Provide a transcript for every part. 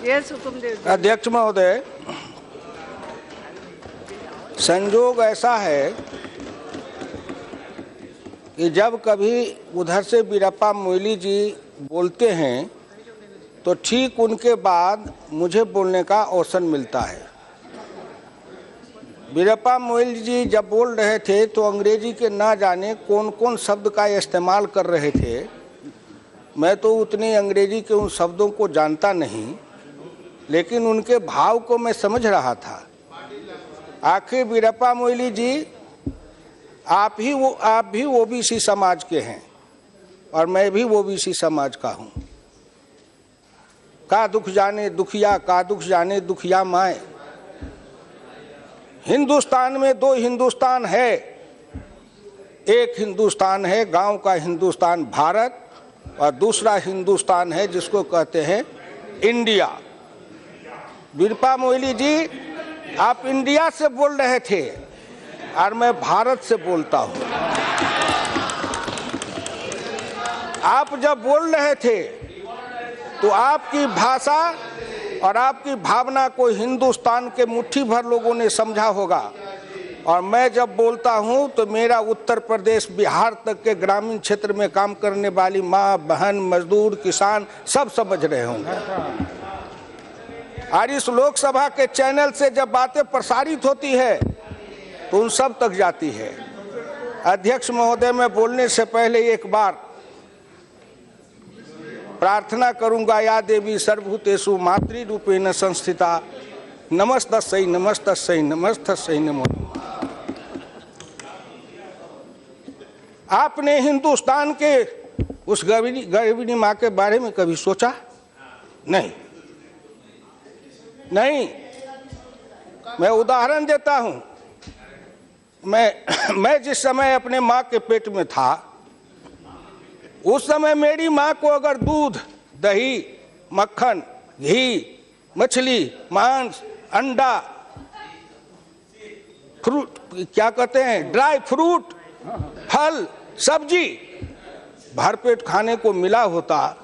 Yes Hukumdev. अध्यक्ष महोदय, संजोग ऐसा है कि जब कभी उधर से वीरप्पा मोइली जी बोलते हैं तो ठीक उनके बाद मुझे बोलने का अवसर मिलता है। वीरप्पा मोइली जी जब बोल रहे थे तो अंग्रेजी के ना जाने कौन कौन शब्द का इस्तेमाल कर रहे थे। मैं तो उतनी अंग्रेजी के उन शब्दों को जानता नहीं, लेकिन उनके भाव को मैं समझ रहा था। आखिर वीरप्पा मोइली जी, आप भी ओबीसी समाज के हैं और मैं भी ओबीसी समाज का हूँ। का दुख जाने दुखिया, का दुख जाने दुखिया माए। हिंदुस्तान में दो हिंदुस्तान है। एक हिंदुस्तान है गांव का हिंदुस्तान भारत, और दूसरा हिंदुस्तान है जिसको कहते हैं इंडिया। वीरप्पा मोइली जी, आप इंडिया से बोल रहे थे और मैं भारत से बोलता हूं। आप जब बोल रहे थे तो आपकी भाषा और आपकी भावना को हिंदुस्तान के मुट्ठी भर लोगों ने समझा होगा, और मैं जब बोलता हूं तो मेरा उत्तर प्रदेश बिहार तक के ग्रामीण क्षेत्र में काम करने वाली माँ बहन मजदूर किसान सब समझ रहे होंगे। और इस लोकसभा के चैनल से जब बातें प्रसारित होती है तो उन सब तक जाती है। अध्यक्ष महोदय, मैं बोलने से पहले एक बार प्रार्थना करूंगा, या देवी सर्वभूतेषु मातृरूपेण संस्थिता नमस्तस्यै नमस्तस्यै नमस्तस्यै नमो। आपने हिंदुस्तान के उस गर्भिणी माँ के बारे में कभी सोचा? नहीं। मैं उदाहरण देता हूं। मैं जिस समय अपने माँ के पेट में था, उस समय मेरी माँ को अगर दूध, दही, मक्खन, घी, मछली, मांस, अंडा, फ्रूट, क्या कहते हैं, ड्राई फ्रूट, फल, सब्जी भरपेट खाने को मिला होता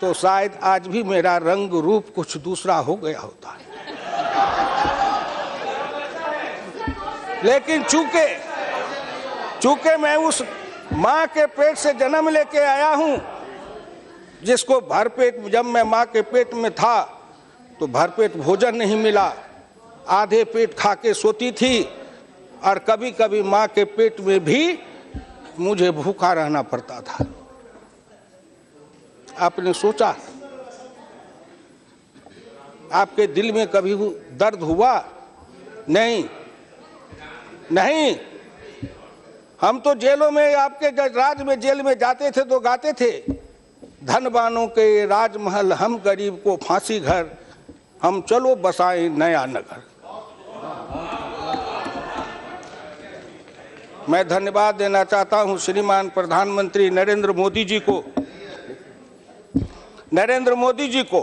तो शायद आज भी मेरा रंग रूप कुछ दूसरा हो गया होता। लेकिन चूंकि मैं उस माँ के पेट से जन्म लेके आया हूं, जिसको भरपेट, जब मैं माँ के पेट में था तो भरपेट भोजन नहीं मिला, आधे पेट खा के सोती थी, और कभी कभी माँ के पेट में भी मुझे भूखा रहना पड़ता था। आपने सोचा, आपके दिल में कभी दर्द हुआ? नहीं। हम तो जेलों में, आपके राज में, जेल में जाते थे तो गाते थे, धनवानों के राजमहल हम गरीब को फांसी घर, हम चलो बसाएं नया नगर। मैं धन्यवाद देना चाहता हूं श्रीमान प्रधानमंत्री नरेंद्र मोदी जी को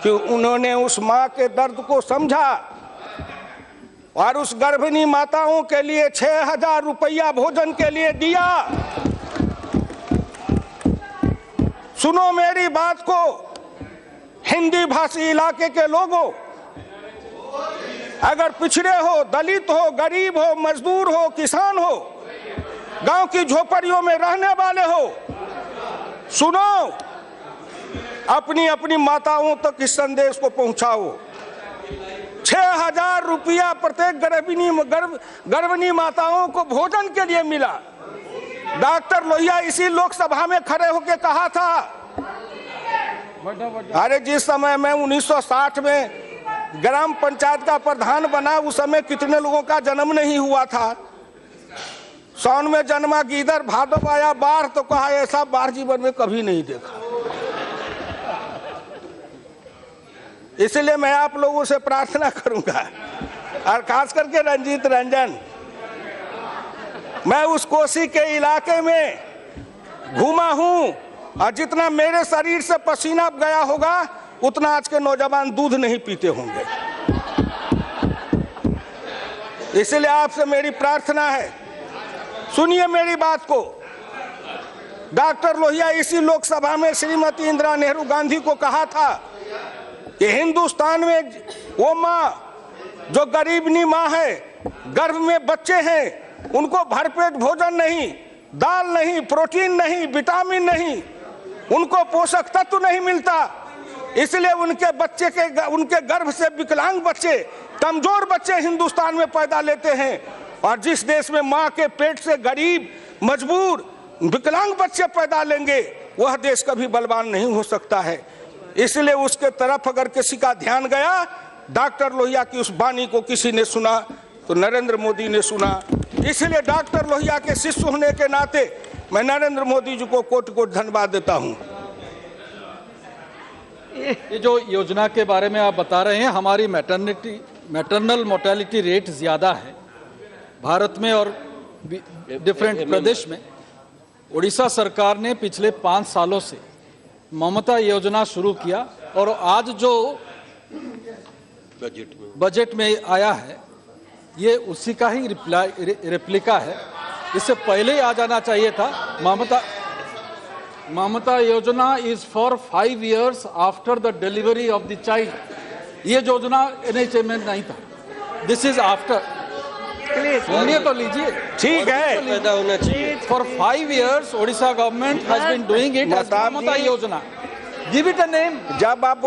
कि उन्होंने उस माँ के दर्द को समझा और उस गर्भिणी माताओं के लिए 6,000 रुपया भोजन के लिए दिया। सुनो मेरी बात को, हिंदी भाषी इलाके के लोगों, अगर पिछड़े हो, दलित हो, गरीब हो, मजदूर हो, किसान हो, गांव की झोपड़ियों में रहने वाले हो, सुनो, अपनी अपनी माताओं तक इस संदेश को पहुंचाओ। 6,000 रुपया प्रत्येक गर्भिणी माताओं को भोजन के लिए मिला। डॉक्टर लोहिया इसी लोकसभा में खड़े होकर कहा था, अरे जिस समय मैं 1960 में ग्राम पंचायत का प्रधान बना, उस समय कितने लोगों का जन्म नहीं हुआ था। सावन में जन्मा गीदड़, भादव आया बाढ़, तो कहा ऐसा बाढ़ जीवन में कभी नहीं देखा। इसलिए मैं आप लोगों से प्रार्थना करूंगा, और खास करके रंजीत रंजन, मैं उस कोसी के इलाके में घूमा हूं, और जितना मेरे शरीर से पसीना गया होगा उतना आज के नौजवान दूध नहीं पीते होंगे। इसलिए आपसे मेरी प्रार्थना है, सुनिए मेरी बात को। डॉक्टर लोहिया इसी लोकसभा में श्रीमती इंदिरा नेहरू गांधी को कहा था कि हिंदुस्तान में वो माँ जो गरीबनी माँ है, गर्भ में बच्चे हैं, उनको भरपेट भोजन नहीं, दाल नहीं, प्रोटीन नहीं, विटामिन नहीं, उनको पोषक तत्व नहीं मिलता, इसलिए उनके गर्भ से विकलांग बच्चे, कमजोर बच्चे हिंदुस्तान में पैदा लेते हैं। और जिस देश में माँ के पेट से गरीब, मजबूर, विकलांग बच्चे पैदा लेंगे, वह देश कभी बलवान नहीं हो सकता है। इसलिए उसके तरफ अगर किसी का ध्यान गया, डॉक्टर लोहिया की उस वाणी को किसी ने सुना तो नरेंद्र मोदी ने सुना। इसलिए डॉक्टर लोहिया के शिष्य होने के नाते मैं नरेंद्र मोदी जी को कोटि कोटि धन्यवाद देता हूं। ये जो योजना के बारे में आप बता रहे हैं, हमारी मैटरनल मोर्टेलिटी रेट ज़्यादा है भारत में और डिफरेंट प्रदेश में। उड़ीसा सरकार ने पिछले 5 सालों से ममता योजना शुरू किया और आज जो बजट में आया है ये उसी का ही रेप्लिका है। इससे पहले ही आ जाना चाहिए था। ममता योजना is for 5 years after the delivery of the child. ये योजना NHM में नहीं था, दिस इज आफ्टर। सुनिए तो लीजिए, ठीक है, पैदा होना चाहिए। For 5 years Odisha government has been doing it as Mamata योजना। Give it a name. जब आप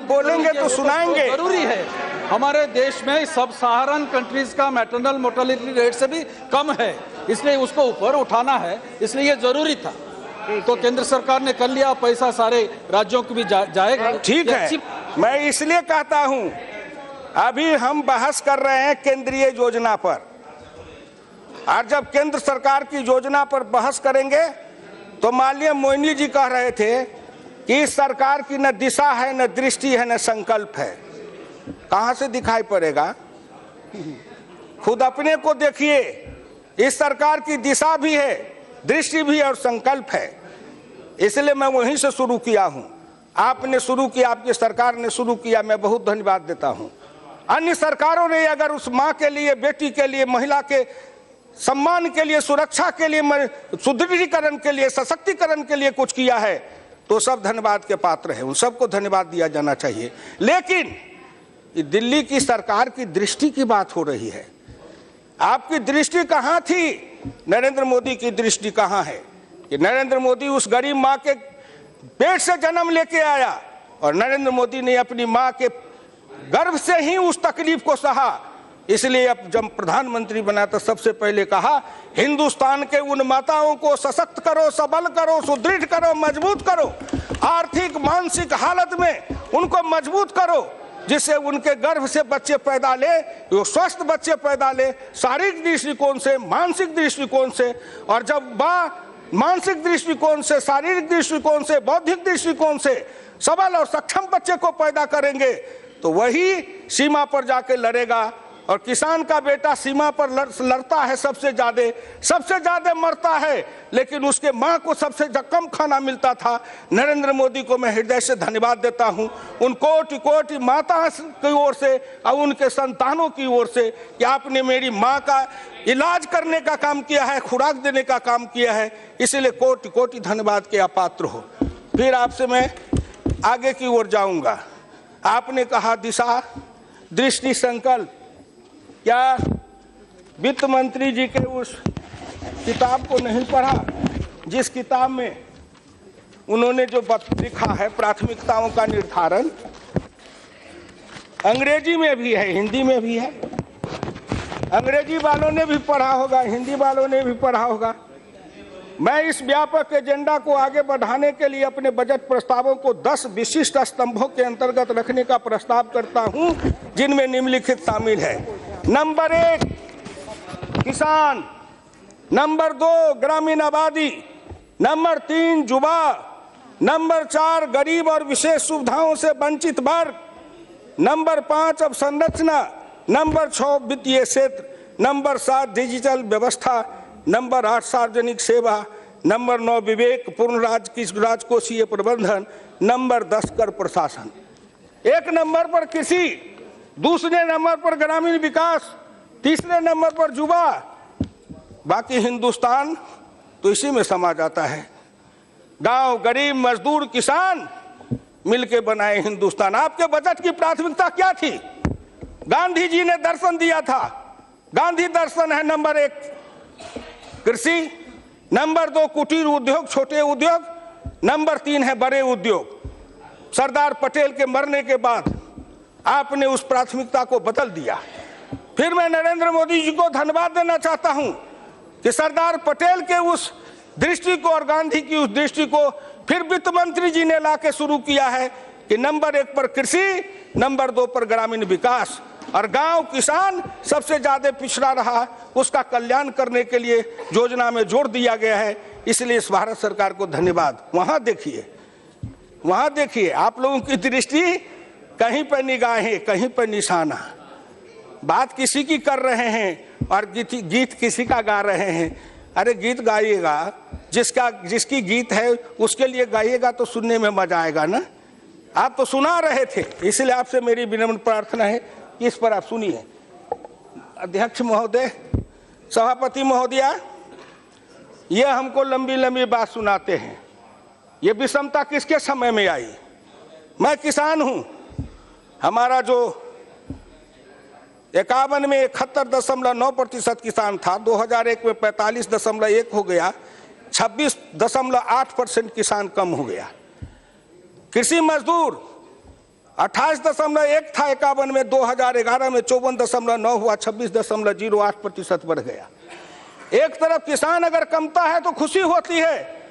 बोलेंगे तो सुनाएंगे। जरूरी है, हमारे देश में सब सहारन कंट्रीज का मैटरनल मोर्टेलिटी रेट से भी कम है, इसलिए उसको ऊपर उठाना है, इसलिए ये जरूरी था। तो केंद्र सरकार ने कर लिया, पैसा सारे राज्यों को भी जाएगा। ठीक है, मैं इसलिए कहता हूं, अभी हम बहस कर रहे हैं केंद्रीय योजना पर, और जब केंद्र सरकार की योजना पर बहस करेंगे तो माननीय मोइनी जी कह रहे थे कि इस सरकार की न दिशा है, न दृष्टि है, न संकल्प है। कहां से दिखाई पड़ेगा? खुद अपने को देखिए, इस सरकार की दिशा भी है, दृष्टि भी है और संकल्प है। इसलिए मैं वहीं से शुरू किया हूं। आपने शुरू किया, आपकी सरकार ने शुरू किया, मैं बहुत धन्यवाद देता हूं। अन्य सरकारों ने अगर उस माँ के लिए, बेटी के लिए, महिला के सम्मान के लिए, सुरक्षा के लिए, सुदृढ़ीकरण के लिए, सशक्तिकरण के लिए कुछ किया है तो सब धन्यवाद के पात्र है, उन सबको धन्यवाद दिया जाना चाहिए। लेकिन दिल्ली की सरकार की दृष्टि की बात हो रही है। आपकी दृष्टि कहाँ थी? नरेंद्र मोदी की दृष्टि कहाँ है? कि नरेंद्र मोदी उस गरीब माँ के पेट से जन्म लेके आया और नरेंद्र मोदी ने अपनी माँ के गर्भ से ही उस तकलीफ को सहा। इसलिए अब जब प्रधानमंत्री बना तो सबसे पहले कहा, हिंदुस्तान के उन माताओं को सशक्त करो, सबल करो, सुदृढ़ करो, मजबूत करो, आर्थिक मानसिक हालत में उनको मजबूत करो, जिससे उनके गर्भ से बच्चे पैदा ले, वो स्वस्थ बच्चे पैदा ले, शारीरिक दृष्टिकोण से, मानसिक दृष्टिकोण से। और जब मानसिक दृष्टिकोण से, शारीरिक दृष्टिकोण से, बौद्धिक दृष्टिकोण से सबल और सक्षम बच्चे को पैदा करेंगे तो वही सीमा पर जाके लड़ेगा। और किसान का बेटा सीमा पर लड़ता है, सबसे ज्यादा मरता है, लेकिन उसके माँ को सबसे कम खाना मिलता था। नरेंद्र मोदी को मैं हृदय से धन्यवाद देता हूं, उन कोटि कोटि माता की ओर से और उनके संतानों की ओर से, कि आपने मेरी माँ का इलाज करने का काम किया है, खुराक देने का काम किया है। इसलिए कोटि कोटि धन्यवाद के आप पात्र हो। फिर आपसे मैं आगे की ओर जाऊंगा। आपने कहा दिशा, दृष्टि, संकल्प। क्या वित्त मंत्री जी के उस किताब को नहीं पढ़ा जिस किताब में उन्होंने जो लिखा है प्राथमिकताओं का निर्धारण? अंग्रेजी में भी है, हिंदी में भी है। अंग्रेजी वालों ने भी पढ़ा होगा, हिंदी वालों ने भी पढ़ा होगा। मैं इस व्यापक एजेंडा को आगे बढ़ाने के लिए अपने बजट प्रस्तावों को 10 विशिष्ट स्तंभों के अंतर्गत रखने का प्रस्ताव करता हूं, जिनमें निम्नलिखित शामिल है। नंबर 1 किसान, नंबर 2 ग्रामीण आबादी, नंबर 3 युवा, नंबर 4 गरीब और विशेष सुविधाओं से वंचित वर्ग, नंबर 5 अवसंरचना, नंबर 6 वित्तीय क्षेत्र, नंबर 7 डिजिटल व्यवस्था, नंबर 8 सार्वजनिक सेवा, नंबर 9 विवेकपूर्ण राजकोषीय प्रबंधन, नंबर 10 कर प्रशासन। 1 नंबर पर कृषि, दूसरे नंबर पर ग्रामीण विकास, तीसरे नंबर पर युवा। बाकी हिंदुस्तान तो इसी में समा जाता है। गांव, गरीब, मजदूर, किसान मिलके बनाए हिंदुस्तान। आपके बजट की प्राथमिकता क्या थी? गांधी जी ने दर्शन दिया था। गांधी दर्शन है नंबर 1 कृषि, नंबर 2 कुटीर उद्योग, छोटे उद्योग, नंबर 3 है बड़े उद्योग। सरदार पटेल के मरने के बाद आपने उस प्राथमिकता को बदल दिया। फिर मैं नरेंद्र मोदी जी को धन्यवाद देना चाहता हूं कि सरदार पटेल के उस दृष्टि को और गांधी की उस दृष्टि को फिर वित्त मंत्री जी ने लाके शुरू किया है कि नंबर 1 पर कृषि, नंबर 2 पर ग्रामीण विकास, और गांव, किसान सबसे ज्यादा पिछड़ा रहा, उसका कल्याण करने के लिए योजना में जोड़ दिया गया है। इसलिए इस भारत सरकार को धन्यवाद। वहां देखिए आप लोगों की दृष्टि कहीं पर निगाहें, कहीं पर निशाना। बात किसी की कर रहे हैं और गीत किसी का गा रहे हैं। अरे गीत गाइएगा, जिसकी गीत है उसके लिए गाइएगा तो सुनने में मजा आएगा ना। आप तो सुना रहे थे, इसलिए आपसे मेरी विनम्र प्रार्थना है कि इस पर आप सुनिए। अध्यक्ष महोदय, सभापति महोदया, ये हमको लंबी लंबी बात सुनाते हैं। ये विषमता किसके समय में आई? मैं किसान हूं। हमारा जो 51 में 71.9% किसान था, 2001 में 45.1 हो गया, 26.8% किसान कम हो गया। कृषि मजदूर 28.1 था 51 में, 2011 में 54.9 हुआ, 26.08% बढ़ गया। एक तरफ किसान अगर कमता है तो खुशी होती है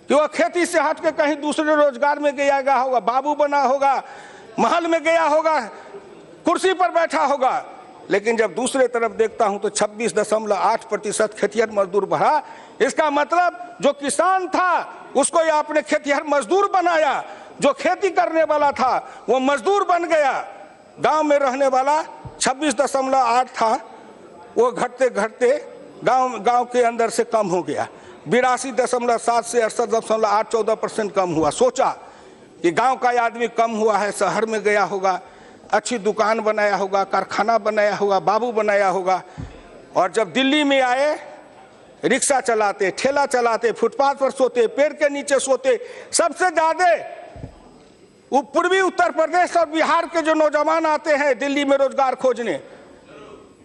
कि वह खेती से हट के कहीं दूसरे रोजगार में गया होगा, बाबू बना होगा, महल में गया होगा, कुर्सी पर बैठा होगा। लेकिन जब दूसरे तरफ देखता हूं तो 26.8% खेतिहर मजदूर बढ़ा। इसका मतलब जो किसान था उसको ये आपने खेतिहर मजदूर बनाया, जो खेती करने वाला था वो मजदूर बन गया। गांव में रहने वाला 26.8 था, वो घटते घटते गांव के अंदर से कम हो गया। 82.7 से 68.8, 14% कम हुआ। सोचा कि गांव का आदमी कम हुआ है, शहर में गया होगा, अच्छी दुकान बनाया होगा, कारखाना बनाया होगा, बाबू बनाया होगा। और जब दिल्ली में आए, रिक्शा चलाते, ठेला चलाते, फुटपाथ पर सोते, पेड़ के नीचे सोते। सबसे ज्यादा पूर्वी उत्तर प्रदेश और बिहार के जो नौजवान आते हैं दिल्ली में रोजगार खोजने,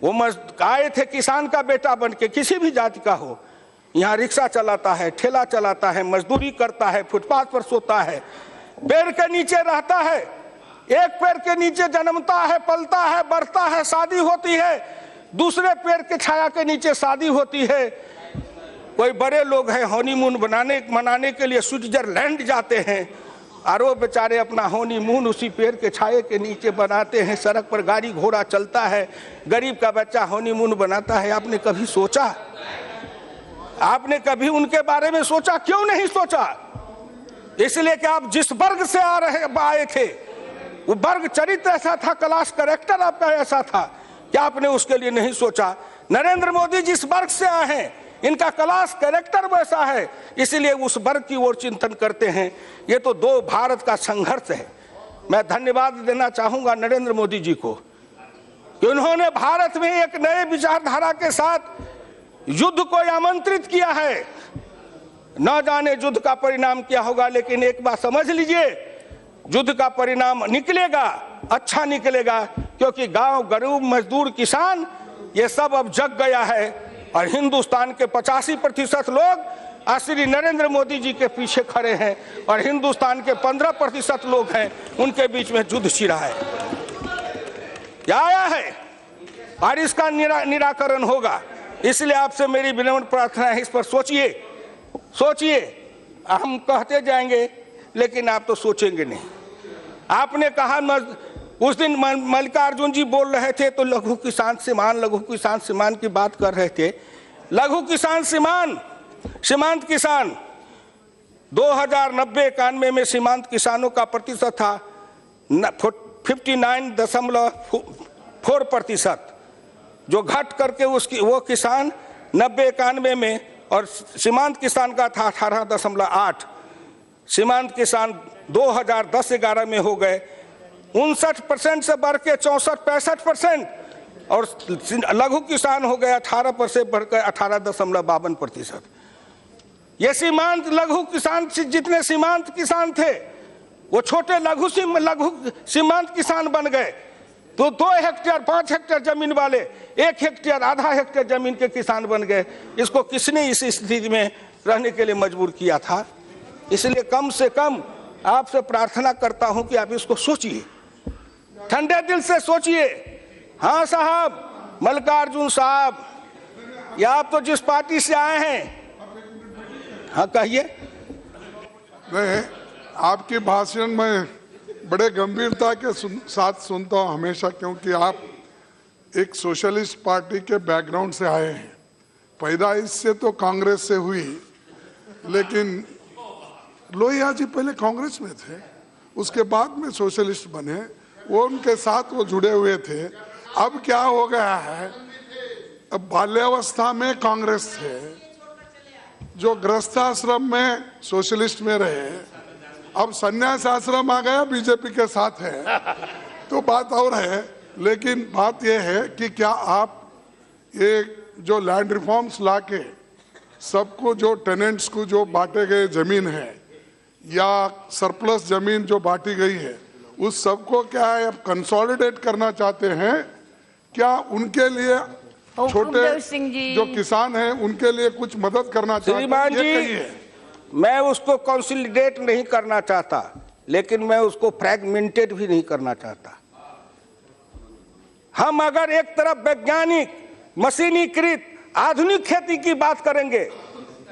वो आए थे किसान का बेटा बन के, किसी भी जाति का हो। यहाँ रिक्शा चलाता है, ठेला चलाता है, मजदूरी करता है, फुटपाथ पर सोता है, पेड़ के नीचे रहता है। एक पेड़ के नीचे जन्मता है, पलता है, बढ़ता है, शादी होती है, दूसरे पेड़ के छाया के नीचे शादी होती है। कोई बड़े लोग हैं हनीमून मनाने के लिए स्विट्जरलैंड जाते हैं, और वो बेचारे अपना हनीमून उसी पेड़ के छाये के नीचे बनाते हैं। सड़क पर गाड़ी घोड़ा चलता है, गरीब का बच्चा हनीमून बनाता है। आपने कभी सोचा? आपने कभी उनके बारे में सोचा? क्यों नहीं सोचा? इसलिए कि आप जिस वर्ग से आए थे, वो वर्ग चरित्र ऐसा था, क्लास कैरेक्टर आपका ऐसा था कि आपने उसके लिए नहीं सोचा। नरेंद्र मोदी जिस वर्ग से आए हैं, इनका क्लास कैरेक्टर वैसा है, इसलिए उस वर्ग की ओर चिंतन करते हैं। ये तो दो भारत का संघर्ष है। मैं धन्यवाद देना चाहूंगा नरेंद्र मोदी जी को कि उन्होंने भारत में एक नए विचारधारा के साथ युद्ध को आमंत्रित किया है। न जाने युद्ध का परिणाम क्या होगा, लेकिन एक बात समझ लीजिए, युद्ध का परिणाम निकलेगा, अच्छा निकलेगा, क्योंकि गांव, गरीब, मजदूर, किसान ये सब अब जग गया है। और हिंदुस्तान के 85% लोग श्री नरेंद्र मोदी जी के पीछे खड़े हैं, और हिंदुस्तान के 15% लोग हैं, उनके बीच में युद्ध छिड़ा है, क्या आया है, और इसका निराकरण होगा। इसलिए आपसे मेरी विनम्र प्रार्थना है, इस पर सोचिए। हम कहते जाएंगे लेकिन आप तो सोचेंगे नहीं। आपने कहा उस दिन मल्लिकार्जुन जी बोल रहे थे तो लघु किसान सीमांत की बात कर रहे थे। लघु किसान सीमांत किसान 2090-91 में सीमांत किसानों का प्रतिशत था 59.4%, जो घट करके वो किसान 90-91 में, और सीमांत किसान का था 18.8। सीमांत किसान 2010-11 में हो गए 59% से बढ़ के 64-65%, और लघु किसान हो गया 18% बढ़कर 18.52%। ये सीमांत लघु किसान जितने सीमांत किसान थे वो छोटे लघु सीमांत किसान बन गए। तो 2 हेक्टेयर 5 हेक्टेयर जमीन वाले 1 हेक्टेयर आधा हेक्टेयर जमीन के किसान बन गए। इसको किसने इस स्थिति में रहने के लिए मजबूर किया था? इसलिए कम से कम आपसे प्रार्थना करता हूं कि आप इसको सोचिए, ठंडे दिल से सोचिए। हाँ साहब, मल्लिकार्जुन साहब, या आप तो जिस पार्टी से आए हैं, हाँ कहिए। मैं आपकी भाषण में बड़े गंभीरता के साथ सुनता हूँ हमेशा, क्योंकि आप एक सोशलिस्ट पार्टी के बैकग्राउंड से आए हैं। पैदाइश से तो कांग्रेस से हुई, लेकिन लोहिया जी पहले कांग्रेस में थे, उसके बाद में सोशलिस्ट बने, वो उनके साथ वो जुड़े हुए थे। अब क्या हो गया है, अब बाल्यावस्था में कांग्रेस थे, जो गृहस्थाश्रम में सोशलिस्ट में रहे, अब संन्यास आश्रम आ गया बीजेपी के साथ है, तो बात और है। लेकिन बात यह है कि क्या आप ये जो लैंड रिफॉर्म्स लाके सबको, जो टेनेंट्स को जो बांटे गए जमीन है या सरप्लस जमीन जो बांटी गई है, उस सबको क्या है अब कंसोलिडेट करना चाहते हैं? क्या उनके लिए छोटे जो किसान हैं उनके लिए कुछ मदद करना चाहते हैं? श्रीमान जी, मैं उसको कंसोलिडेट नहीं करना चाहता, लेकिन मैं उसको फ्रैगमेंटेड भी नहीं करना चाहता। हम अगर एक तरफ वैज्ञानिक मशीनीकृत आधुनिक खेती की बात करेंगे,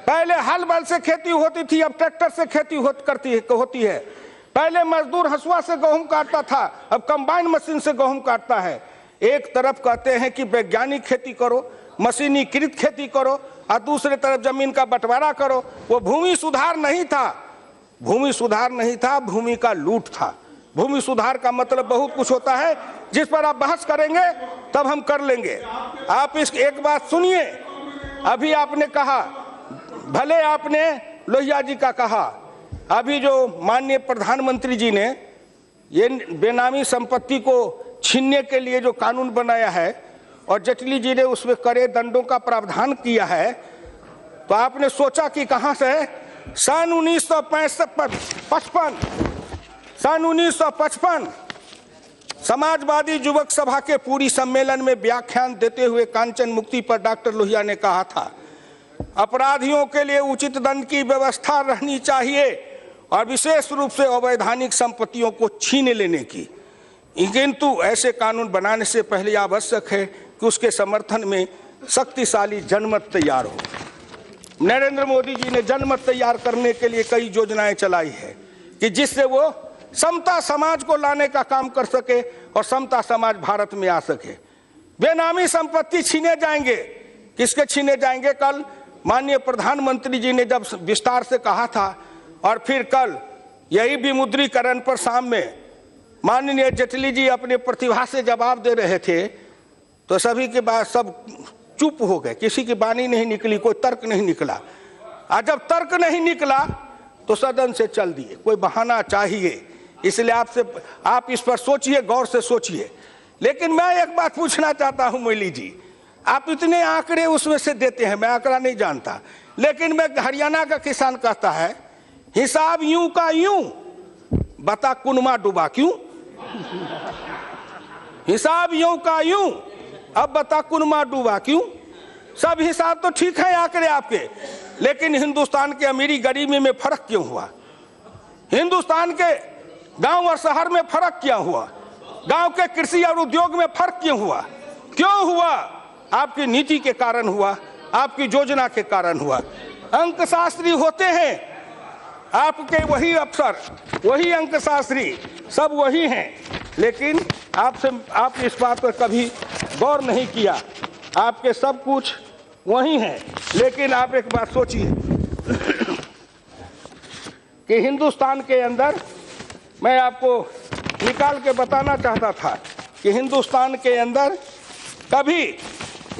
पहले हल बैल से खेती होती थी, अब ट्रैक्टर से खेती होती है। पहले मजदूर हंसुआ से गेहूं काटता था, अब कंबाइन मशीन से गेहूं काटता है। एक तरफ कहते हैं कि वैज्ञानिक खेती करो, मशीनीकृत खेती करो, और दूसरे तरफ जमीन का बंटवारा करो। वो भूमि सुधार नहीं था, भूमि सुधार नहीं था, भूमि का लूट था। भूमि सुधार का मतलब बहुत कुछ होता है, जिस पर आप बहस करेंगे तब हम कर लेंगे। आप इस एक बात सुनिए, अभी आपने कहा, भले आपने लोहिया जी का कहा, अभी जो माननीय प्रधानमंत्री जी ने ये बेनामी संपत्ति को छीनने के लिए जो कानून बनाया है और जेटली जी ने उसमें कड़े दंडों का प्रावधान किया है, तो आपने सोचा कि कहां से? सन 1955 समाजवादी युवक सभा के पूरी सम्मेलन में व्याख्यान देते हुए कांचन मुक्ति पर डॉक्टर लोहिया ने कहा था, अपराधियों के लिए उचित दंड की व्यवस्था रहनी चाहिए और विशेष रूप से अवैधानिक संपत्तियों को छीन लेने की। किंतु ऐसे कानून बनाने से पहले आवश्यक है कि उसके समर्थन में शक्तिशाली जनमत तैयार हो। नरेंद्र मोदी जी ने जनमत तैयार करने के लिए कई योजनाएं चलाई है कि जिससे वो समता समाज को लाने का काम कर सके और समता समाज भारत में आ सके। बेनामी संपत्ति छीने जाएंगे, किसके छीने जाएंगे? कल माननीय प्रधानमंत्री जी ने जब विस्तार से कहा था, और फिर कल यही विमुद्रीकरण पर शाम में माननीय जेटली जी अपने प्रतिभा से जवाब दे रहे थे, तो सभी के बाद सब चुप हो गए, किसी की वाणी नहीं निकली, कोई तर्क नहीं निकला। और जब तर्क नहीं निकला तो सदन से चल दिए। कोई बहाना चाहिए, इसलिए आप इस पर सोचिए, गौर से सोचिए। लेकिन मैं एक बात पूछना चाहता हूं मोदी जी, आप इतने आंकड़े उसमें से देते हैं, मैं आंकड़ा नहीं जानता, लेकिन मैं हरियाणा का किसान कहता है हिसाब यूं का यूं, बता कुनमा डूबा क्यों? हिसाब यूं का यूं, अब बता कुनमा डूबा क्यों? सब हिसाब तो ठीक है आंकड़े आपके, लेकिन हिंदुस्तान के अमीरी गरीबी में फर्क क्यों हुआ? हिंदुस्तान के गांव और शहर में फर्क क्यों हुआ? गांव के कृषि और उद्योग में फर्क क्यों हुआ? क्यों हुआ? आपकी नीति के कारण हुआ, आपकी योजना के कारण हुआ। अंकशास्त्री होते हैं आपके, वही अफसर, वही अंकशास्त्री, सब वही हैं, लेकिन आप इस बात पर कभी गौर नहीं किया। आपके सब कुछ वही हैं, लेकिन आप एक बात सोचिए कि हिंदुस्तान के अंदर, मैं आपको निकाल के बताना चाहता था कि हिंदुस्तान के अंदर कभी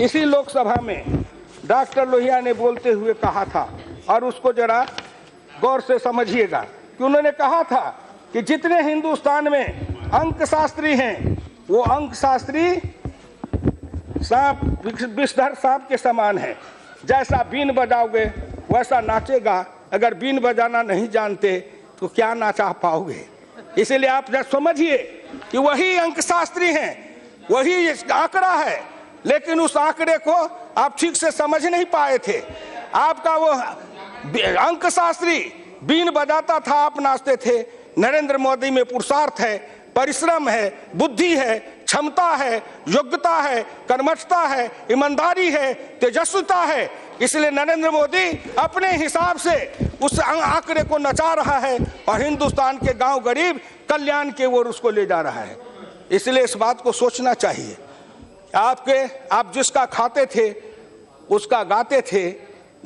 इसी लोकसभा में डॉक्टर लोहिया ने बोलते हुए कहा था, और उसको जरा गौर से समझिएगा कि उन्होंने कहा था कि जितने हिंदुस्तान में अंकशास्त्री हैं, वो अंकशास्त्री सांप, विषधर सांप के समान है। जैसा बीन बजाओगे वैसा नाचेगा। अगर बीन बजाना नहीं जानते तो क्या नाचा पाओगे। इसलिए आप जब समझिए कि वही अंकशास्त्री हैं, वही आंकड़ा है, लेकिन उस आंकड़े को आप ठीक से समझ नहीं पाए थे। आपका वो अंकशास्त्री बीन बजाता था, आप नाचते थे। नरेंद्र मोदी में पुरुषार्थ है, परिश्रम है, बुद्धि है, क्षमता है, योग्यता है, कर्मठता है, ईमानदारी है, तेजस्विता है। इसलिए नरेंद्र मोदी अपने हिसाब से उस आंकड़े को नचा रहा है और हिंदुस्तान के गांव गरीब कल्याण की ओर उसको ले जा रहा है। इसलिए इस बात को सोचना चाहिए। आप जिसका खाते थे उसका गाते थे।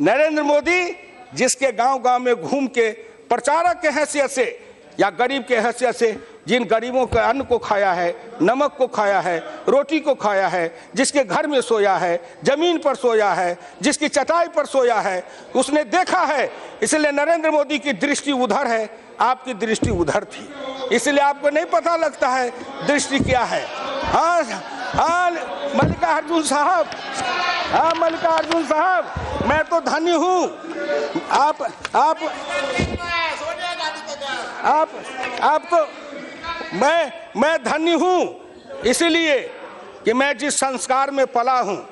नरेंद्र मोदी जिसके गांव गांव में घूम के प्रचारक के हैसियत से या गरीब के हैसियत से जिन गरीबों के अन्न को खाया है, नमक को खाया है, रोटी को खाया है, जिसके घर में सोया है, जमीन पर सोया है, जिसकी चटाई पर सोया है, उसने देखा है। इसलिए नरेंद्र मोदी की दृष्टि उधर है, आपकी दृष्टि उधर थी। इसलिए आपको नहीं पता लगता है दृष्टि क्या है। हाँ मल्लिकार्जुन साहब, हाँ मल्लिकार्जुन साहब, मैं तो धन्य हूँ। आप तो मैं धन्य हूँ इसलिए कि मैं जिस संस्कार में पला हूँ,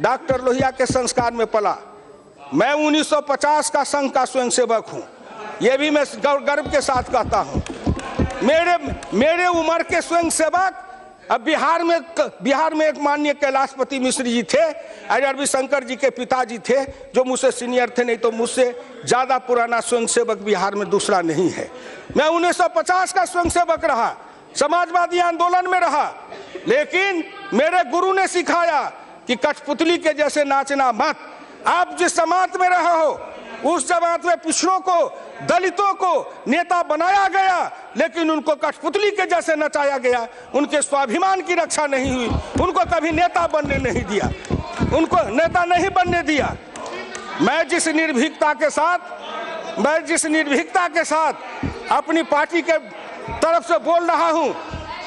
डॉक्टर लोहिया के संस्कार में पला। मैं 1950 का संघ का स्वयंसेवक हूँ, ये भी मैं गर्व के साथ कहता हूँ। मेरे उम्र के स्वयंसेवक अब बिहार में एक माननीय कैलाशपति मिश्र जी थे, अजय शंकर जी के पिताजी थे, जो मुझसे सीनियर थे, नहीं तो मुझसे ज़्यादा पुराना स्वयंसेवक बिहार में दूसरा नहीं है। मैं 1950 का स्वयंसेवक रहा, समाजवादी आंदोलन में रहा, लेकिन मेरे गुरु ने सिखाया कि कठपुतली के जैसे नाचना मत। आप जिस जमात में रहे हो उस जमात में पिछड़ों को, दलितों को नेता बनाया गया, लेकिन उनको कठपुतली के जैसे नचाया गया। उनके स्वाभिमान की रक्षा नहीं हुई, उनको कभी नेता बनने नहीं दिया, उनको नेता नहीं बनने दिया। मैं जिस निर्भीकता के साथ अपनी पार्टी के तरफ से बोल रहा हूं,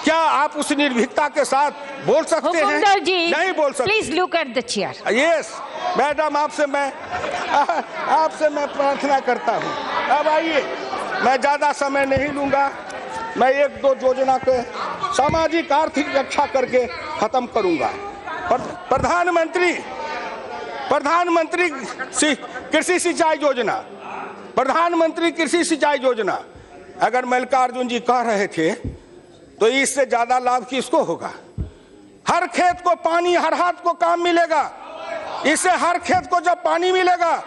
क्या आप उस निर्भीकता के साथ बोल सकते हैं? नहीं बोल सकते। Please look at the chair. Yes madam, आपसे मैं प्रार्थना करता हूं। अब आइए, मैं ज्यादा समय नहीं लूंगा। मैं एक दो योजना के सामाजिक आर्थिक रक्षा करके खत्म करूंगा। प्रधानमंत्री कृषि सिंचाई योजना, प्रधानमंत्री कृषि सिंचाई योजना, अगर मल्लिकार्जुन जी कह रहे थे तो इससे ज्यादा लाभ किसको होगा? हर खेत को पानी, हर हाथ को काम मिलेगा। इससे हर खेत को जब पानी मिलेगा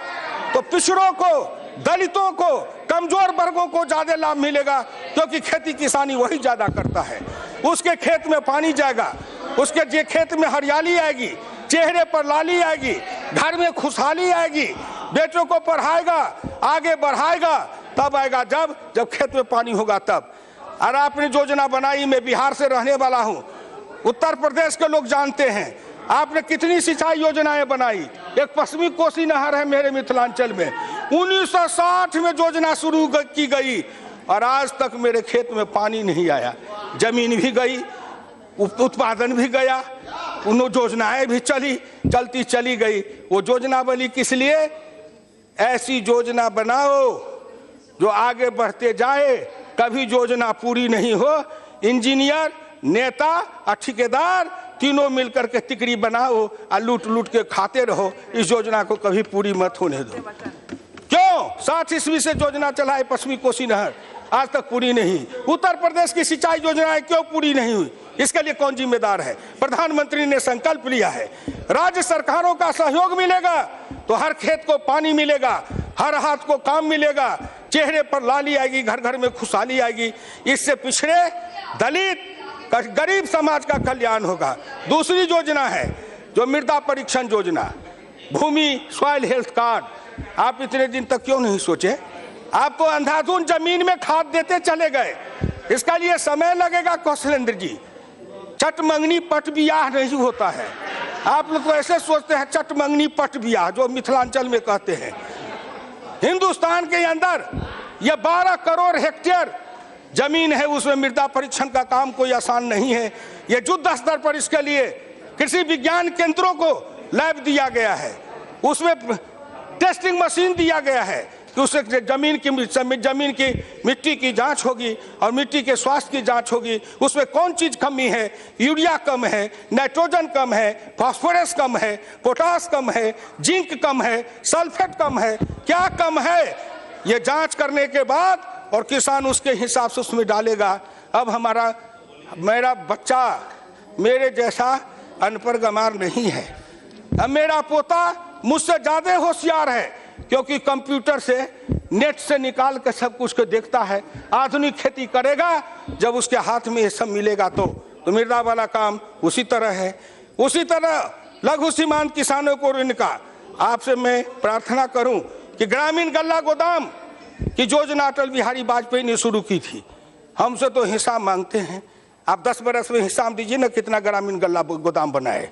तो पिछड़ों को, दलितों को, कमजोर वर्गों को ज्यादा लाभ मिलेगा, क्योंकि खेती किसानी वही ज्यादा करता है। उसके खेत में पानी जाएगा, उसके खेत में हरियाली आएगी, चेहरे पर लाली आएगी, घर में खुशहाली आएगी, बेटों को पढ़ाएगा, आगे बढ़ाएगा। तब आएगा जब खेत में पानी होगा तब। और आपने योजना बनाई, मैं बिहार से रहने वाला हूं, उत्तर प्रदेश के लोग जानते हैं आपने कितनी सिंचाई योजनाएं बनाई। एक पश्चिमी कोसी नहर है मेरे मिथिलांचल में, 1960 में योजना शुरू की गई और आज तक मेरे खेत में पानी नहीं आया। जमीन भी गई, उत्पादन भी गया, उन योजनाएं भी चलती चली गई। वो योजना बनी किस लिए? ऐसी योजना बनाओ जो आगे बढ़ते जाए, कभी योजना पूरी नहीं हो। इंजीनियर, नेता और ठेकेदार तीनों मिलकर के तिकड़ी बनाओ और लूट के खाते रहो। इस योजना को कभी पूरी मत होने दो। क्यों 60 ईस्वी से योजना चलाए पश्चिमी कोसी नहर, आज तक पूरी नहीं। उत्तर प्रदेश की सिंचाई योजनाएं क्यों पूरी नहीं हुई? इसके लिए कौन जिम्मेदार है? प्रधानमंत्री ने संकल्प लिया है, राज्य सरकारों का सहयोग मिलेगा तो हर खेत को पानी मिलेगा, हर हाथ को काम मिलेगा, चेहरे पर लाली आएगी, घर घर में खुशहाली आएगी। इससे पिछड़े, दलित, गरीब समाज का कल्याण होगा। दूसरी योजना है जो मृदा परीक्षण योजना, भूमि सॉइल हेल्थ कार्ड। आप इतने दिन तक क्यों नहीं सोचे? आप तो अंधाधुंध जमीन में खाद देते चले गए। इसका लिए समय लगेगा कौशलेंद्र जी। चट मंगनी पट बियाह नहीं होता है। आप लोग तो ऐसे सोचते हैं चट मंगनी पट बियाह, जो मिथिलांचल में कहते हैं। हिंदुस्तान के अंदर ये 12 करोड़ हेक्टेयर जमीन है, उसमें मृदा परीक्षण का काम कोई आसान नहीं है। ये युद्ध स्तर पर इसके लिए कृषि विज्ञान केंद्रों को लैब दिया गया है। उसमें टेस्टिंग मशीन दिया गया है कि उससे जमीन की मिट्टी की जांच होगी और मिट्टी के स्वास्थ्य की जांच होगी, उसमें कौन चीज कमी है, यूरिया कम है, नाइट्रोजन कम है, फास्फोरस कम है, पोटास कम है, जिंक कम है, सल्फेट कम है, क्या कम है, ये जांच करने के बाद और किसान उसके हिसाब से उसमें डालेगा। अब मेरा बच्चा मेरे जैसा अनपढ़ गंवार नहीं है, अब मेरा पोता मुझसे ज्यादा होशियार है, क्योंकि कंप्यूटर से नेट से निकाल के सब कुछ को देखता है। आधुनिक खेती करेगा जब उसके हाथ में ये सब मिलेगा तो मृदा वाला काम उसी तरह है। उसी तरह लघु सीमांत किसानों को ऋण का आपसे मैं प्रार्थना करूं कि ग्रामीण गल्ला गोदाम की योजना अटल बिहारी वाजपेयी ने शुरू की थी, हमसे तो हिसाब मांगते हैं, आप 10 बरस में हिसाब दीजिए ना कितना ग्रामीण गल्ला गोदाम बनाए।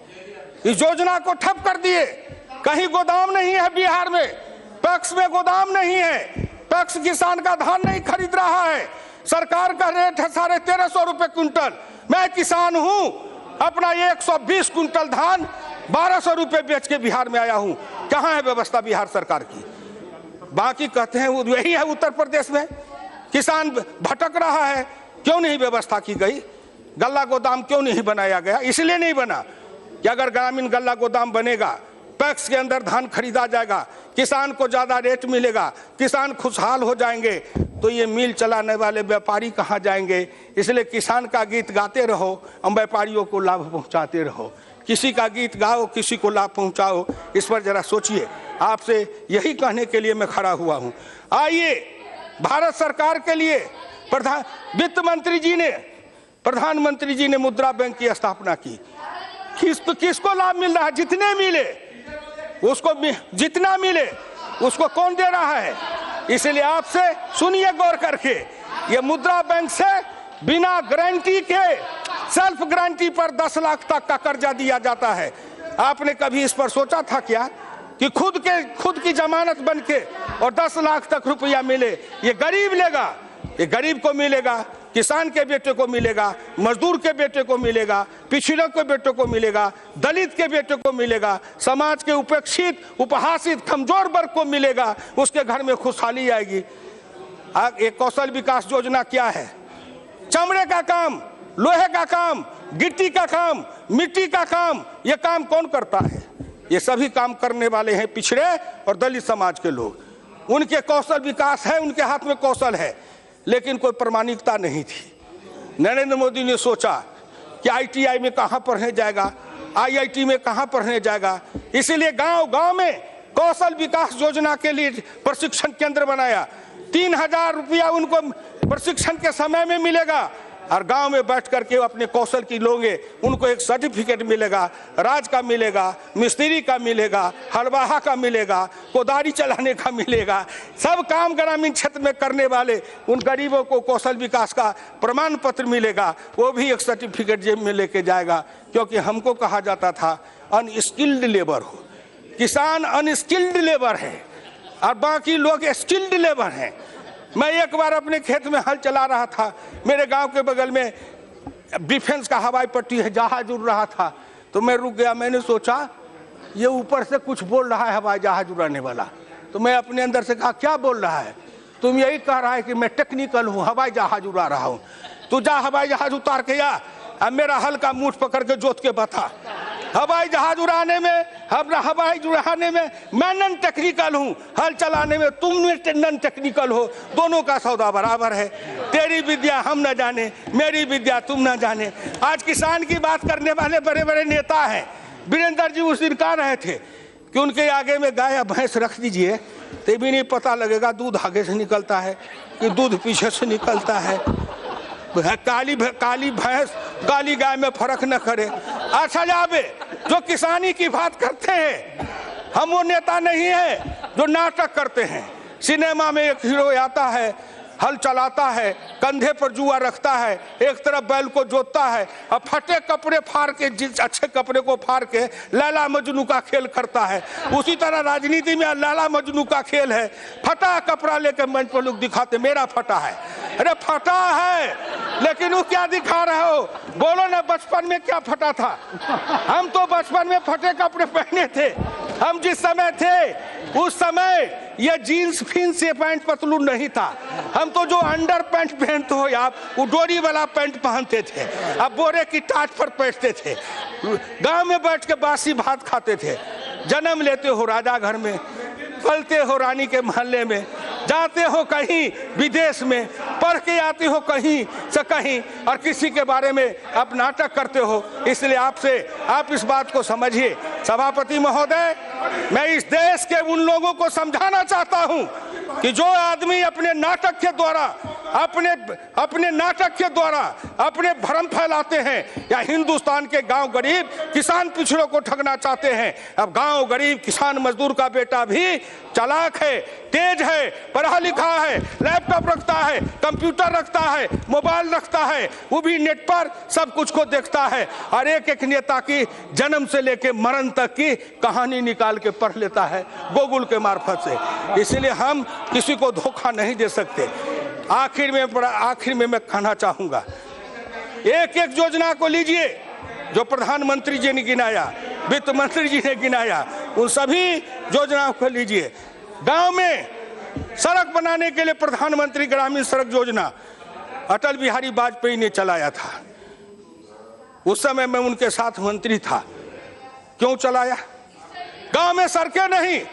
इस योजना को ठप कर दिए, कहीं गोदाम नहीं है बिहार में, पैक्स में गोदाम नहीं है, पैक्स किसान का धान नहीं खरीद रहा है, सरकार का रेट है 1350 रुपए क्विंटल। मैं किसान हूं, अपना 120 क्विंटल धान 1200 रुपए बेच के बिहार में आया हूं। कहां है व्यवस्था बिहार सरकार की? बाकी कहते हैं यही है उत्तर प्रदेश में, किसान भटक रहा है। क्यों नहीं व्यवस्था की गई? गल्ला गोदाम क्यों नहीं बनाया गया? इसलिए नहीं बना कि अगर ग्रामीण गल्ला गोदाम बनेगा, पैक्स के अंदर धान खरीदा जाएगा, किसान को ज्यादा रेट मिलेगा, किसान खुशहाल हो जाएंगे, तो ये मिल चलाने वाले व्यापारी कहाँ जाएंगे? इसलिए किसान का गीत गाते रहो और व्यापारियों को लाभ पहुंचाते रहो। किसी का गीत गाओ, किसी को लाभ पहुंचाओ, इस पर जरा सोचिए। आपसे यही कहने के लिए मैं खड़ा हुआ हूं। आइए, भारत सरकार के लिए प्रधानमंत्री जी ने मुद्रा बैंक की स्थापना की। किसको लाभ मिल रहा है? जितने मिले उसको, जितना मिले उसको कौन दे रहा है? इसलिए आपसे सुनिए गौर करके, ये मुद्रा बैंक से बिना गारंटी के सेल्फ गारंटी पर 10 लाख तक का कर्जा दिया जाता है। आपने कभी इस पर सोचा था क्या कि खुद की जमानत बन के और 10 लाख तक रुपया मिले? ये गरीब लेगा, ये गरीब को मिलेगा, किसान के बेटे को मिलेगा, मजदूर के बेटे को मिलेगा, पिछड़ों के बेटे को मिलेगा, दलित के बेटे को मिलेगा, समाज के उपेक्षित, उपहासित, कमजोर वर्ग को मिलेगा, उसके घर में खुशहाली आएगी। एक कौशल विकास योजना क्या है? चमड़े का काम, लोहे का काम, गिट्टी का काम, मिट्टी का काम, ये काम कौन करता है? ये सभी काम करने वाले हैं पिछड़े और दलित समाज के लोग। उनके कौशल विकास है, उनके हाथ में कौशल है, लेकिन कोई प्रामाणिकता नहीं थी। नरेंद्र मोदी ने सोचा कि ITI में कहाँ पढ़ने जाएगा, IIT में कहाँ पढ़ने जाएगा, इसीलिए गांव-गांव में कौशल विकास योजना के लिए प्रशिक्षण केंद्र बनाया। 3000 रुपया उनको प्रशिक्षण के समय में मिलेगा और गांव में बैठ करके अपने कौशल की लोगे, उनको एक सर्टिफिकेट मिलेगा, राज का मिलेगा, मिस्त्री का मिलेगा, हरवाहा का मिलेगा, कोदारी चलाने का मिलेगा। सब काम ग्रामीण क्षेत्र में करने वाले उन गरीबों को कौशल विकास का प्रमाण पत्र मिलेगा, वो भी एक सर्टिफिकेट जेब में लेके जाएगा। क्योंकि हमको कहा जाता था अनस्किल्ड लेबर हो, किसान अनस्किल्ड लेबर है और बाकी लोग स्किल्ड लेबर हैं। मैं एक बार अपने खेत में हल चला रहा था, मेरे गांव के बगल में डिफेंस का हवाई पट्टी है, जहाज उड़ रहा था, तो मैं रुक गया। मैंने सोचा ये ऊपर से कुछ बोल रहा है हवाई जहाज उड़ाने वाला, तो मैं अपने अंदर से कहा क्या बोल रहा है? तुम यही कह रहा है कि मैं टेक्निकल हूँ, हवाई जहाज उड़ा रहा हूँ। तू जा हवाई जहाज उतार के आ, अब मेरा हल का मूठ पकड़ के जोत के बता। हवाई जहाज उड़ाने में, हवाई उड़ाने में मैं नॉन टेक्निकल हूँ, हल चलाने में तुम नॉन टेक्निकल हो, दोनों का सौदा बराबर है। तेरी विद्या हम न जाने, मेरी विद्या तुम न जाने। आज किसान की बात करने वाले बड़े बड़े नेता हैं। वीरेंद्र जी उस दिन कह रहे थे कि उनके आगे में गाय या भैंस रख दीजिए तो भी नहीं पता लगेगा दूध आगे से निकलता है कि दूध पीछे से निकलता है। काली भैंस काली गाय में फर्क न करे। अच्छा जावे जो किसानी की बात करते हैं, हम वो नेता नहीं है जो नाटक करते हैं। सिनेमा में एक हीरो आता है, हल चलाता है, कंधे पर जुआ रखता है, एक तरफ बैल को जोतता है और फटे कपड़े फाड़ के, जिस अच्छे कपड़े को फाड़ के लैला मजनू का खेल करता है। उसी तरह राजनीति में लैला मजनू का खेल है। फटा कपड़ा लेकर मंच पर लोग दिखाते मेरा फटा है। अरे फटा है, लेकिन वो क्या दिखा रहे हो? बोलो ना, बचपन में क्या फटा था? हम तो बचपन में फटे कपड़े पहने थे, हम जिस समय थे उस समय ये जीन्स फिन्स ये पैंट पतलून नहीं था। हम तो जो अंडर पैंट पहनते हो आप, वो डोरी वाला पैंट पहनते थे, अब बोरे की टाट पर बैठते थे, गांव में बैठ के बासी भात खाते थे। जन्म लेते हो राजा घर में, पलते हो रानी के महल्ले में, जाते हो कहीं विदेश में, पढ़ के आते हो कहीं से कहीं, और किसी के बारे में आप नाटक करते हो। इसलिए आप इस बात को समझिए। सभापति महोदय, मैं इस देश के उन लोगों को समझाना चाहता हूं कि जो आदमी अपने नाटक के द्वारा अपने भ्रम फैलाते हैं या हिंदुस्तान के गांव गरीब किसान पिछड़ों को ठगना चाहते हैं। अब गांव गरीब किसान मजदूर का बेटा भी चालाक है, तेज है, पढ़ा लिखा है, लैपटॉप रखता है, कंप्यूटर रखता है, मोबाइल रखता है, वो भी नेट पर सब कुछ को देखता है और एक एक नेता की जन्म से लेकर मरण तक की कहानी निकाल के पढ़ लेता है गूगल के मार्फत से। इसलिए हम किसी को धोखा नहीं दे सकते। आखिर में मैं कहना चाहूंगा, एक एक योजना को लीजिए जो प्रधानमंत्री जी ने गिनाया, वित्त मंत्री जी ने गिनाया, उन सभी योजनाओं को लीजिए। गांव में सड़क बनाने के लिए प्रधानमंत्री ग्रामीण सड़क योजना अटल बिहारी वाजपेयी ने चलाया था। उस समय मैं उनके साथ मंत्री था। क्यों चलाया? गांव में सड़कें नहीं।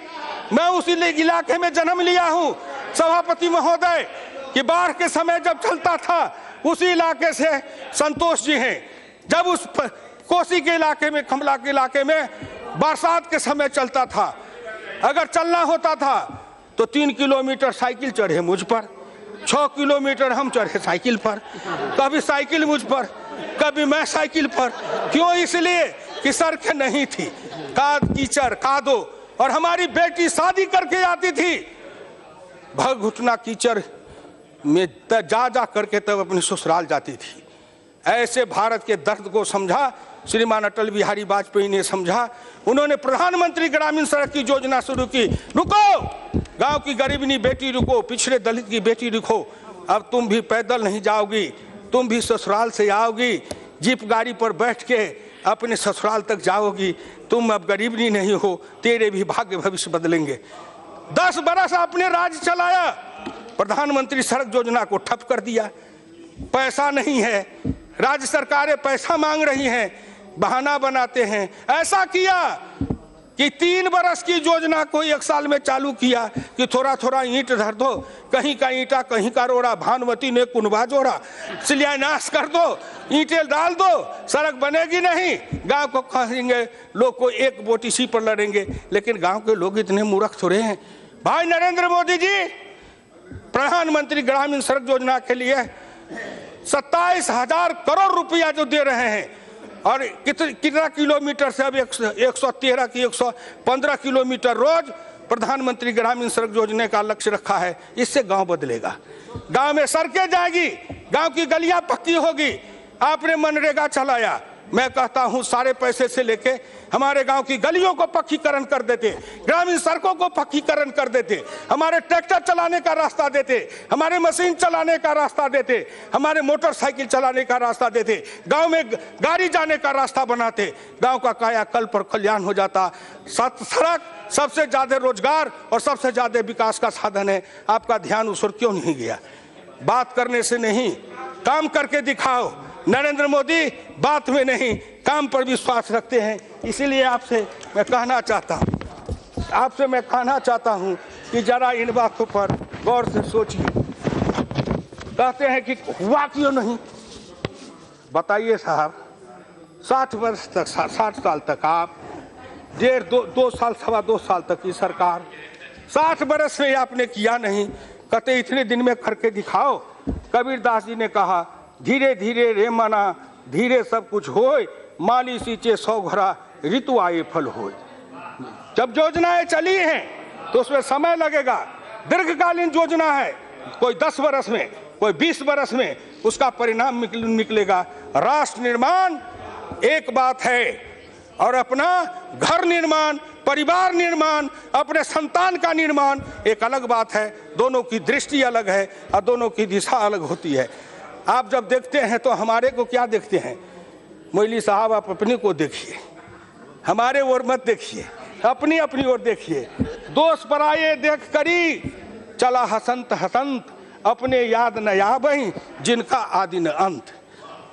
मैं उसी इलाके में जन्म लिया हूं सभापति महोदय कि बाढ़ के समय जब चलता था उसी इलाके से संतोष जी हैं। जब उस कोसी के इलाके में, कमला के इलाके में बरसात के समय चलता था, अगर चलना होता था तो 3 किलोमीटर साइकिल चढ़े मुझ पर, 6 किलोमीटर हम चढ़े साइकिल पर, कभी साइकिल मुझ पर, कभी मैं साइकिल पर। क्यों? इसलिए कि सड़कें नहीं थी, कीचड़ कादो, और हमारी बेटी शादी करके आती थी भग घुटना कीचड़ में जा करके तब अपने ससुराल जाती थी। ऐसे भारत के दर्द को समझा श्रीमान अटल बिहारी वाजपेयी ने, समझा। उन्होंने प्रधानमंत्री ग्रामीण सड़क की योजना शुरू की। रुको, गांव की गरीबनी बेटी रुको, पिछड़े दलित की बेटी रुको, अब तुम भी पैदल नहीं जाओगी, तुम भी ससुराल से आओगी, जीप गाड़ी पर बैठ के अपने ससुराल तक जाओगी। तुम अब गरीबनी नहीं हो, तेरे भी भाग्य भविष्य बदलेंगे। 10 बरस आपने राज चलाया, प्रधानमंत्री सड़क योजना को ठप कर दिया। पैसा नहीं है, राज्य सरकारें पैसा मांग रही हैं, बहाना बनाते हैं। ऐसा किया कि 3 बरस की योजना को 1 साल में चालू किया कि थोड़ा थोड़ा ईंट धर दो, कहीं का ईंटा कहीं का रोड़ा, भानुमती ने कुनबा जोड़ा, शिलान्यास कर दो, ईंटें डाल दो, सड़क बनेगी नहीं। गांव को कहेंगे, लोग को एक वोट इसी पर लड़ेंगे। लेकिन गांव के लोग इतने मूर्ख थोड़े हैं। भाई नरेंद्र मोदी जी प्रधानमंत्री ग्रामीण सड़क योजना के लिए 27,000 करोड़ रुपया जो दे रहे हैं, और कितना किलोमीटर से अब 113 की 115 किलोमीटर रोज प्रधानमंत्री ग्रामीण सड़क योजना का लक्ष्य रखा है। इससे गांव बदलेगा, गांव में सड़कें जाएगी, गांव की गलियां पक्की होगी। आपने मनरेगा चलाया, मैं कहता हूं सारे पैसे से लेके हमारे गांव की गलियों को पक्कीकरण कर देते, ग्रामीण सड़कों को पक्कीकरण कर देते, हमारे ट्रैक्टर चलाने का रास्ता देते, हमारे मशीन चलाने का रास्ता देते, हमारे मोटरसाइकिल चलाने का रास्ता देते, गांव में गाड़ी जाने का रास्ता बनाते, गांव का कायाकल्प पर कल्याण हो जाता। सड़क सबसे ज्यादा रोजगार और सबसे ज्यादा विकास का साधन है। आपका ध्यान उस ओर क्यों नहीं गया? बात करने से नहीं, काम करके दिखाओ। नरेंद्र मोदी बात में नहीं, काम पर विश्वास रखते हैं। इसीलिए आपसे मैं कहना चाहता हूं कि जरा इन बातों पर गौर से सोचिए। कहते हैं कि हुआ क्यों नहीं? बताइए साहब, 60 वर्ष तक, 60 साल तक आप, 2 साल, 2.25 साल तक की सरकार, 60 वर्ष में आपने किया नहीं। कहते इतने दिन में करके दिखाओ। कबीरदास जी ने कहा, धीरे धीरे रे मना, धीरे सब कुछ होए, माली सींचे 100 घड़ा, ऋतु आए फल होए। जब योजनाएं चली हैं तो उसमें समय लगेगा, दीर्घकालीन योजना है, कोई 10 वर्ष में, कोई 20 वर्ष में उसका परिणाम निकलेगा। राष्ट्र निर्माण एक बात है और अपना घर निर्माण, परिवार निर्माण, अपने संतान का निर्माण एक अलग बात है। दोनों की दृष्टि अलग है और दोनों की दिशा अलग होती है। आप जब देखते हैं तो हमारे को क्या देखते हैं? मोइली साहब, आप अपने को देखिए, हमारे ओर मत देखिए। अपनी अपनी ओर देखिए। दोष पराये देख करी चला हसंत हसंत, अपने याद न आबहि जिनका आदि न अंत।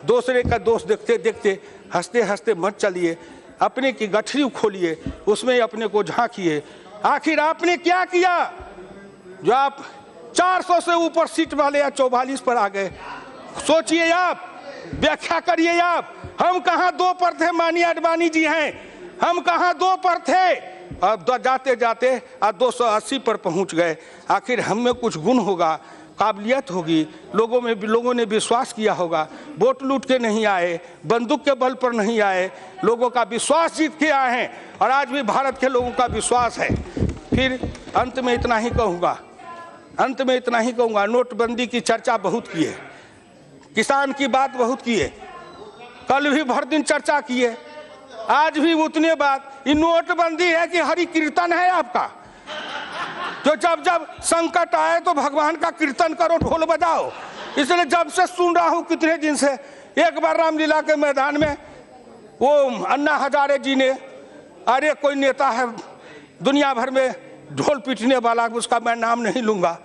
दूसरे का दोष देखते देखते हंसते हंसते मत चलिए, अपने की गठरी खोलिए, उसमें अपने को झांकिए। आखिर आपने क्या किया जो आप 400 से ऊपर सीट वाले या 44 पर आ गए? सोचिए आप, व्याख्या करिए आप। हम कहाँ 2 पर थे? माननीय आडवाणी जी हैं, हम कहाँ 2 पर थे? अब जाते जाते 280 पर पहुंच गए। आखिर हम में कुछ गुण होगा, काबिलियत होगी, लोगों ने विश्वास किया होगा। वोट लूट के नहीं आए, बंदूक के बल पर नहीं आए, लोगों का विश्वास जीत के आए हैं और आज भी भारत के लोगों का विश्वास है। फिर अंत में इतना ही कहूँगा, नोटबंदी की चर्चा बहुत की है, किसान की बात बहुत की है, कल भी भर दिन चर्चा की है, आज भी उतने बात। ये नोटबंदी है कि हरि कीर्तन है आपका? जो जब जब संकट आए तो भगवान का कीर्तन करो, ढोल बजाओ। इसलिए जब से सुन रहा हूँ कितने दिन से, एक बार रामलीला के मैदान में वो अन्ना हजारे जी ने, अरे कोई नेता है दुनिया भर में ढोल पीटने वाला, उसका मैं नाम नहीं लूंगा,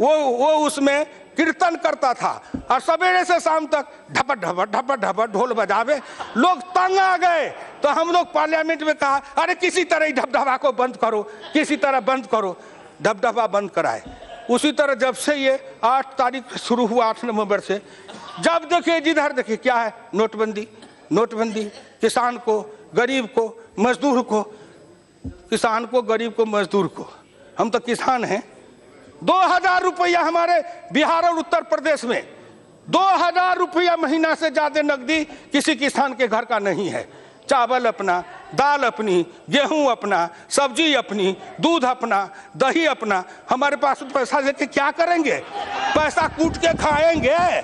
वो उसमें कीर्तन करता था और सवेरे से शाम तक ढपट ढपट ढपट ढपट ढोल बजावे, लोग तंग आ गए। तो हम लोग पार्लियामेंट में कहा, अरे किसी तरह ढपढपा को बंद करो, किसी तरह बंद करो। ढपढपा बंद कराए। उसी तरह जब से ये 8 तारीख शुरू हुआ, 8 नवंबर से, जब देखिए जिधर देखिए क्या है, नोटबंदी। किसान को, गरीब को, मजदूर को, किसान को, गरीब को, मजदूर को। हम तो किसान हैं। 2000 रुपया हमारे बिहार और उत्तर प्रदेश में 2000 रुपया महीना से ज्यादा नकदी किसी किसान के घर का नहीं है। चावल अपना, दाल अपनी, गेहूं अपना, सब्जी अपनी, दूध अपना, दही अपना। हमारे पास पैसा लेके क्या करेंगे? पैसा कूट के खाएंगे?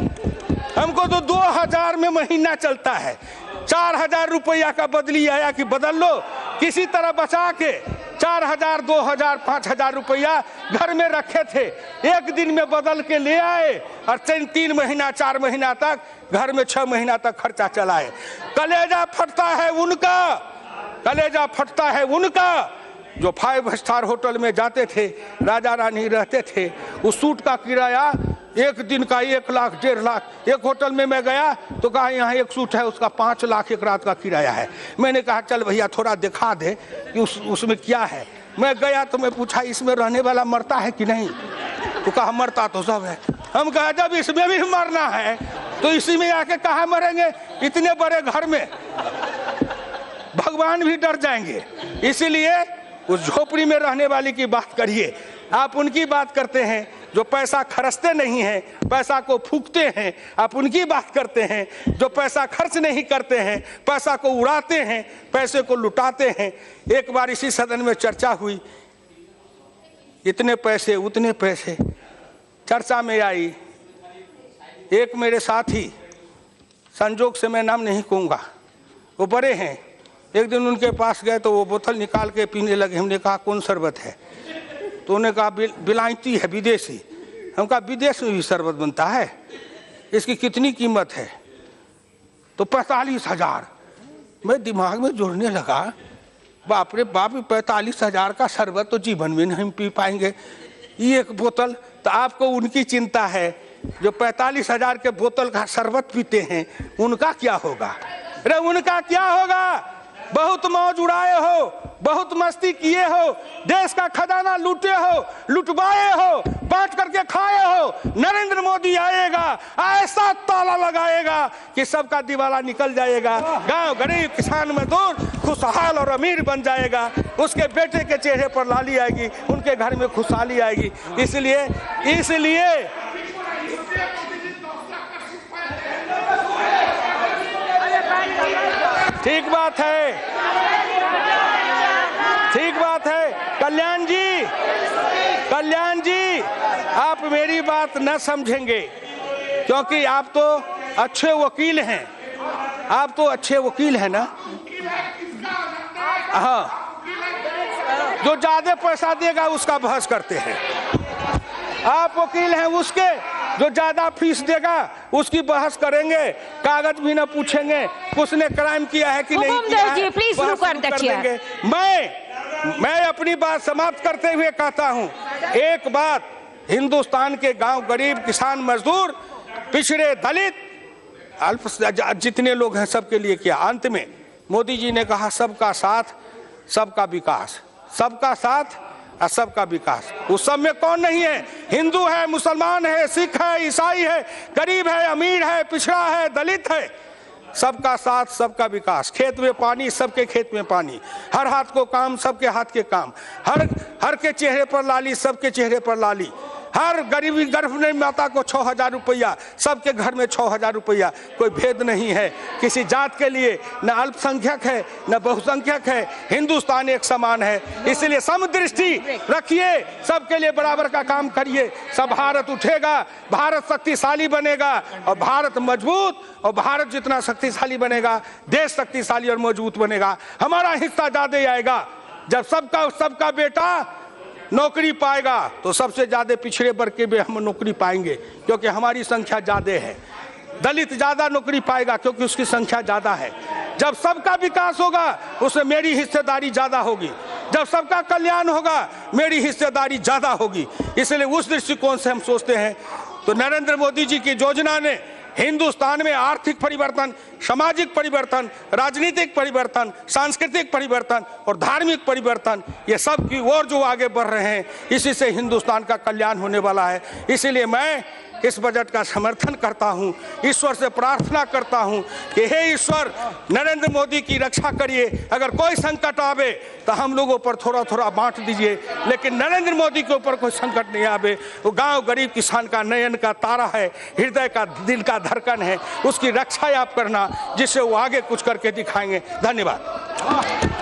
हमको तो 2000 में महीना चलता है। 4000 रुपया का बदली आया कि बदल लो, किसी तरह बचा के 4000, 2000, 5000 रुपया घर में रखे थे, एक दिन में बदल के ले आए और 3 महीना 4 महीना तक घर में 6 महीना तक खर्चा चलाए। कलेजा फटता है उनका जो 5 स्टार होटल में जाते थे, राजा रानी रहते थे। उस सूट का किराया एक दिन का 1 लाख 1.5 लाख। एक होटल में मैं गया तो कहा यहाँ एक सूट है, उसका 5 लाख एक रात का किराया है। मैंने कहा चल भैया थोड़ा दिखा दे कि उसमें क्या है। मैं गया तो मैं पूछा इसमें रहने वाला मरता है कि नहीं? तो कहा मरता तो सब है। हम कहा जब इसमें भी मरना है तो इसी में आके कहाँ मरेंगे? इतने बड़े घर में भगवान भी डर जाएंगे। इसीलिए उस झोपड़ी में रहने वाले की बात करिए। आप उनकी बात करते हैं जो पैसा खर्चते नहीं हैं, पैसा को फूकते हैं। आप उनकी बात करते हैं जो पैसा खर्च नहीं करते हैं, पैसा को उड़ाते हैं, पैसे को लुटाते हैं। एक बार इसी सदन में चर्चा हुई, इतने पैसे उतने पैसे चर्चा में आई। एक मेरे साथी, संजोग से मैं नाम नहीं कहूँगा, वो बड़े हैं, एक दिन उनके पास गए तो वो बोतल निकाल के पीने लगे। हमने कहा कौन शरबत है? तो उन्होंने कहा बिलायती है, विदेशी। हम कहा विदेश में भी शरबत बनता है, इसकी कितनी कीमत है? तो 45,000। मैं दिमाग में जोड़ने लगा, बाप रे बाप, 45,000 का शरबत तो जीवन में नहीं पी पाएंगे। ये एक बोतल, तो आपको उनकी चिंता है जो 45,000 के बोतल का शरबत पीते हैं, उनका क्या होगा? अरे उनका क्या होगा? बहुत मौज उड़ाए हो, बहुत मस्ती किए हो, देश का खजाना लूटे हो, लुटवाए हो, बांट करके खाए हो। नरेंद्र मोदी आएगा, ऐसा ताला लगाएगा कि सबका दिवाला निकल जाएगा। गांव गरीब किसान मजदूर खुशहाल और अमीर बन जाएगा। उसके बेटे के चेहरे पर लाली आएगी, उनके घर में खुशहाली आएगी। इसलिए ठीक बात है। कल्याण जी आप मेरी बात न समझेंगे क्योंकि आप तो अच्छे वकील हैं, ना? हाँ, जो ज्यादा पैसा देगा उसका बहस करते हैं। आप वकील हैं उसके, जो ज्यादा फीस देगा उसकी बहस करेंगे, कागज भी न पूछेंगे उसने क्राइम किया है कि नहीं किया है, बहस कर देंगे। मैं अपनी बात समाप्त करते हुए कहता हूं, एक बात हिंदुस्तान के गांव, गरीब, किसान, मजदूर, पिछड़े, दलित, अल्प जितने लोग हैं सबके लिए किया। अंत में मोदी जी ने कहा सबका साथ सबका विकास, सबका साथ और सबका विकास। उस सब में कौन नहीं है? हिंदू है, मुसलमान है, सिख है, ईसाई है, गरीब है, अमीर है, पिछड़ा है, दलित है। सबका साथ सबका विकास। खेत में पानी, सबके खेत में पानी। हर हाथ को काम, सबके हाथ के काम। हर के चेहरे पर लाली, सबके चेहरे पर लाली। हर गरीबी गर्भवती माता को 6,000 रुपया, सबके घर में 6,000 रुपया। कोई भेद नहीं है किसी जात के लिए, न अल्पसंख्यक है न बहुसंख्यक है। हिंदुस्तान एक समान है, इसलिए समदृष्टि रखिए, सबके लिए बराबर का काम करिए। सब भारत उठेगा, भारत शक्तिशाली बनेगा और भारत मजबूत, और भारत जितना शक्तिशाली बनेगा देश शक्तिशाली और मजबूत बनेगा। हमारा हिस्सा ज्यादा आएगा। जब सबका बेटा नौकरी पाएगा तो सबसे ज्यादा पिछड़े वर्ग के भी हम नौकरी पाएंगे, क्योंकि हमारी संख्या ज्यादा है। दलित ज्यादा नौकरी पाएगा क्योंकि उसकी संख्या ज्यादा है। जब सबका विकास होगा उसमें मेरी हिस्सेदारी ज्यादा होगी। जब सबका कल्याण होगा मेरी हिस्सेदारी ज्यादा होगी। इसलिए उस दृष्टिकोण से हम सोचते हैं। तो नरेंद्र मोदी जी की योजना ने हिंदुस्तान में आर्थिक परिवर्तन, सामाजिक परिवर्तन, राजनीतिक परिवर्तन, सांस्कृतिक परिवर्तन और धार्मिक परिवर्तन, ये सब की ओर जो आगे बढ़ रहे हैं, इसी से हिंदुस्तान का कल्याण होने वाला है। इसीलिए मैं इस बजट का समर्थन करता हूं, ईश्वर से प्रार्थना करता हूं कि हे ईश्वर, नरेंद्र मोदी की रक्षा करिए। अगर कोई संकट आवे तो हम लोगों पर थोड़ा थोड़ा बांट दीजिए, लेकिन नरेंद्र मोदी के ऊपर कोई संकट नहीं आवे। वो गांव, गरीब, किसान का नयन का तारा है, हृदय का, दिल का धड़कन है। उसकी रक्षा आप करना, जिससे वो आगे कुछ करके दिखाएंगे। धन्यवाद।